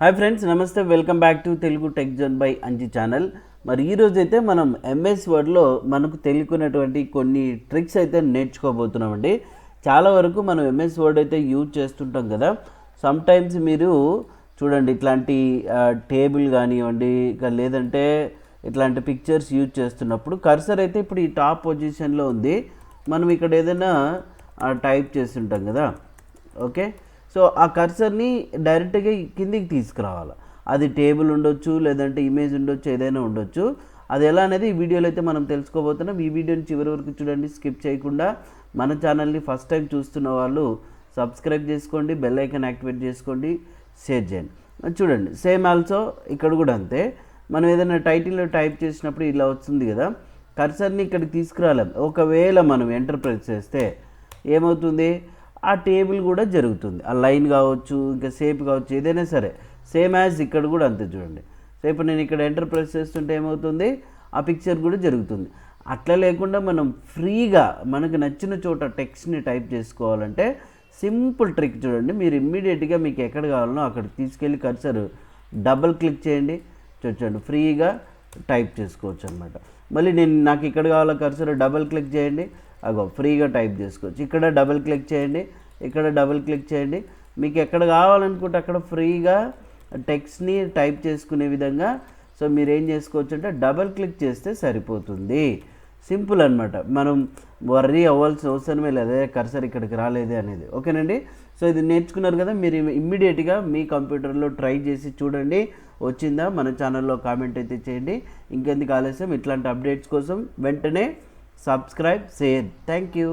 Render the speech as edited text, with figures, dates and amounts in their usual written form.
Hi friends, నమస్తే. Welcome back to Telugu tech zone by Anji channel. మరి ఈరోజైతే మనం ఎంఎస్ వర్డ్లో మనకు తెలియకున్నటువంటి కొన్ని ట్రిక్స్ అయితే నేర్చుకోబోతున్నామండి. చాలా వరకు మనం ఎంఎస్ వర్డ్ అయితే యూజ్ చేస్తుంటాం కదా. సమ్టైమ్స్ మీరు చూడండి, ఇట్లాంటి టేబుల్ కానివ్వండి, ఇక లేదంటే ఇట్లాంటి పిక్చర్స్ యూజ్ చేస్తున్నప్పుడు కర్సర్ అయితే ఇప్పుడు ఈ టాప్ పొజిషన్లో ఉంది. మనం ఇక్కడ ఏదైనా టైప్ చేస్తుంటాం కదా. ఓకే, సో ఆ కర్సర్ని డైరెక్ట్గా కిందికి తీసుకురావాలి. అది టేబుల్ ఉండొచ్చు, లేదంటే ఇమేజ్ ఉండొచ్చు, ఏదైనా ఉండొచ్చు. అది ఎలా అనేది ఈ వీడియోలో అయితే మనం తెలుసుకోబోతున్నాం. ఈ వీడియోని చివరి వరకు చూడండి, స్కిప్ చేయకుండా. మన ఛానల్ని ఫస్ట్ టైం చూస్తున్న వాళ్ళు సబ్స్క్రైబ్ చేసుకోండి, బెల్ ఐకాన్ యాక్టివేట్ చేసుకోండి, షేర్ చేయండి. చూడండి, సేమ్ ఆల్సో ఇక్కడ కూడా అంతే. మనం ఏదైనా టైటిల్లో టైప్ చేసినప్పుడు ఇలా వస్తుంది కదా, కర్సర్ని ఇక్కడికి తీసుకురాలేం. ఒకవేళ మనం ఎంటర్ ప్రెస్ చేస్తే ఏమవుతుంది, ఆ టేబుల్ కూడా జరుగుతుంది. ఆ లైన్ కావచ్చు, ఇంకా షేప్ కావచ్చు, ఏదైనా సరే సేమ్ యాజ్ ఇక్కడ కూడా అంతే. చూడండి, సో ఇప్పుడు నేను ఇక్కడ ఎంటర్ ప్రెస్ చేస్తుంటే ఏమవుతుంది, ఆ పిక్చర్ కూడా జరుగుతుంది. అట్లా లేకుండా మనం ఫ్రీగా మనకు నచ్చిన చోట టెక్స్ట్ని టైప్ చేసుకోవాలంటే సింపుల్ ట్రిక్ చూడండి. మీరు ఇమ్మీడియట్గా మీకు ఎక్కడ కావాలనో అక్కడ తీసుకెళ్ళి కర్సర్ డబల్ క్లిక్ చేయండి, చూడండి ఫ్రీగా టైప్ చేసుకోవచ్చు అనమాట. మళ్ళీ నాకు ఇక్కడ కావాలో కర్సర్ డబల్ క్లిక్ చేయండి, అగో ఫ్రీగా టైప్ చేసుకోవచ్చు. ఇక్కడ డబుల్ క్లిక్ చేయండి, ఇక్కడ డబుల్ క్లిక్ చేయండి. మీకు ఎక్కడ కావాలనుకుంటే అక్కడ ఫ్రీగా టెక్స్ట్ని టైప్ చేసుకునే విధంగా సో మీరు ఏం చేసుకోవచ్చు అంటే డబుల్ క్లిక్ చేస్తే సరిపోతుంది. సింపుల్ అనమాట. మనం వర్రీ అవ్వాల్సిన అవసరమే లేదు, కర్సర్ ఇక్కడికి రాలేదు అనేది. ఓకేనండి, సో ఇది నేర్చుకున్నారు కదా. మీరు ఇమ్మీడియట్గా మీ కంప్యూటర్లో ట్రై చేసి చూడండి, వచ్చిందా మన ఛానల్లో కామెంట్ అయితే చేయండి. ఇంకెందుకు ఆలస్యం, ఇట్లాంటి అప్డేట్స్ కోసం వెంటనే subscribe, share. Thank you.